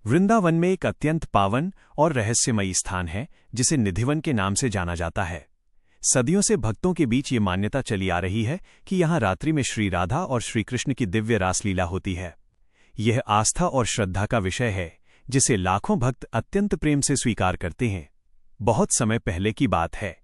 वृंदावन में एक अत्यंत पावन और रहस्यमयी स्थान है जिसे निधिवन के नाम से जाना जाता है। सदियों से भक्तों के बीच ये मान्यता चली आ रही है कि यहाँ रात्रि में श्री राधा और श्री कृष्ण की दिव्य रासलीला होती है। यह आस्था और श्रद्धा का विषय है जिसे लाखों भक्त अत्यंत प्रेम से स्वीकार करते हैं। बहुत समय पहले की बात है,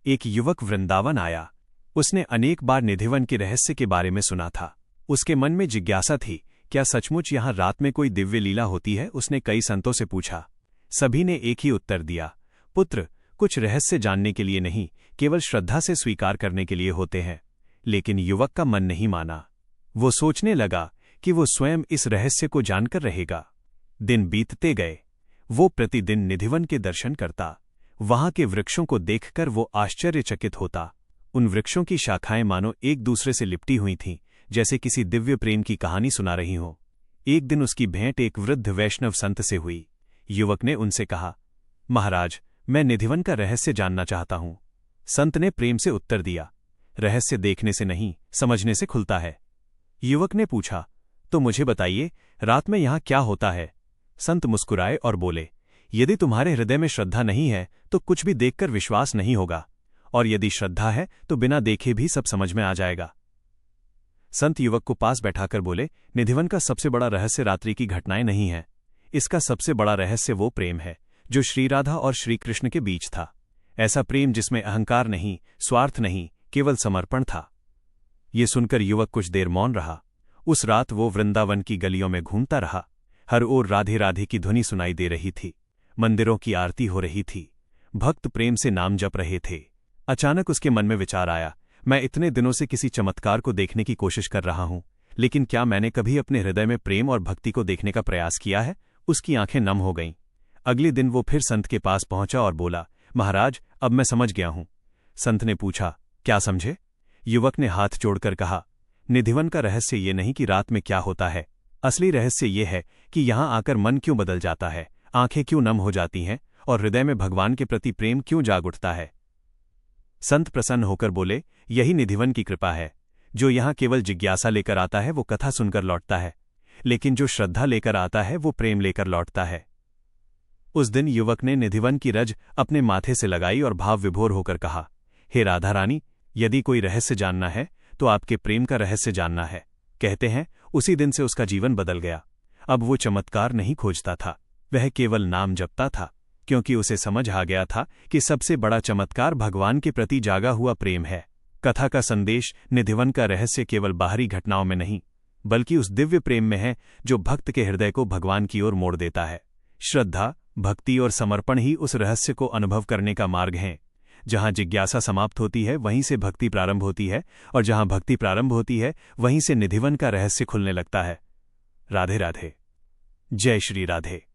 एक युवक वृंदावन आया। उसने अनेक बार निधिवन के रहस्य के बारे में सुना था। उसके मन में जिज्ञासा थी, क्या सचमुच यहाँ रात में कोई दिव्य लीला होती है। उसने कई संतों से पूछा। सभी ने एक ही उत्तर दिया, पुत्र, कुछ रहस्य जानने के लिए नहीं, केवल श्रद्धा से स्वीकार करने के लिए होते हैं। लेकिन युवक का मन नहीं माना। वो सोचने लगा कि वो स्वयं इस रहस्य को जानकर रहेगा। दिन बीतते गए। वो प्रतिदिन निधिवन के दर्शन करता। वहां के वृक्षों को देखकर वो आश्चर्यचकित होता। उन वृक्षों की शाखाएं मानो एक दूसरे से लिपटी हुई थीं, जैसे किसी दिव्य प्रेम की कहानी सुना रही हो। एक दिन उसकी भेंट एक वृद्ध वैष्णव संत से हुई। युवक ने उनसे कहा, महाराज, मैं निधिवन का रहस्य जानना चाहता हूं। संत ने प्रेम से उत्तर दिया, रहस्य देखने से नहीं, समझने से खुलता है। युवक ने पूछा, तो मुझे बताइए, रात में यहां क्या होता है। संत मुस्कुराए और बोले, यदि तुम्हारे हृदय में श्रद्धा नहीं है तो कुछ भी देखकर विश्वास नहीं होगा, और यदि श्रद्धा है तो बिना देखे भी सब समझ में आ जाएगा। संत युवक को पास बैठाकर बोले, निधिवन का सबसे बड़ा रहस्य रात्रि की घटनाएं नहीं है। इसका सबसे बड़ा रहस्य वो प्रेम है जो श्री राधा और श्री कृष्ण के बीच था। ऐसा प्रेम जिसमें अहंकार नहीं, स्वार्थ नहीं, केवल समर्पण था। ये सुनकर युवक कुछ देर मौन रहा। उस रात वो वृंदावन की गलियों में घूमता रहा। हर ओर राधे राधे की ध्वनि सुनाई दे रही थी। मंदिरों की आरती हो रही थी। भक्त प्रेम से नाम जप रहे थे। अचानक उसके मन में विचार आया, मैं इतने दिनों से किसी चमत्कार को देखने की कोशिश कर रहा हूं, लेकिन क्या मैंने कभी अपने हृदय में प्रेम और भक्ति को देखने का प्रयास किया है। उसकी आंखें नम हो गईं। अगले दिन वो फिर संत के पास पहुंचा और बोला, महाराज, अब मैं समझ गया हूं। संत ने पूछा, क्या समझे। युवक ने हाथ जोड़कर कहा, निधिवन का रहस्य ये नहीं कि रात में क्या होता है। असली रहस्य ये है कि यहां आकर मन क्यों बदल जाता है, आंखें क्यों नम हो जाती हैं और हृदय में भगवान के प्रति प्रेम क्यों जाग उठता है। संत प्रसन्न होकर बोले, यही निधिवन की कृपा है। जो यहां केवल जिज्ञासा लेकर आता है वो कथा सुनकर लौटता है, लेकिन जो श्रद्धा लेकर आता है वो प्रेम लेकर लौटता है। उस दिन युवक ने निधिवन की रज अपने माथे से लगाई और भाव विभोर होकर कहा, हे राधा रानी, यदि कोई रहस्य जानना है तो आपके प्रेम का रहस्य जानना है। कहते हैं उसी दिन से उसका जीवन बदल गया। अब वो चमत्कार नहीं खोजता था, वह केवल नाम जपता था, क्योंकि उसे समझ आ गया था कि सबसे बड़ा चमत्कार भगवान के प्रति जागा हुआ प्रेम है। कथा का संदेश, निधिवन का रहस्य केवल बाहरी घटनाओं में नहीं, बल्कि उस दिव्य प्रेम में है जो भक्त के हृदय को भगवान की ओर मोड़ देता है। श्रद्धा, भक्ति और समर्पण ही उस रहस्य को अनुभव करने का मार्ग हैं। जहां जिज्ञासा समाप्त होती है वहीं से भक्ति प्रारंभ होती है, और जहां भक्ति प्रारंभ होती है वहीं से निधिवन का रहस्य खुलने लगता है। राधे राधे। जय श्री राधे।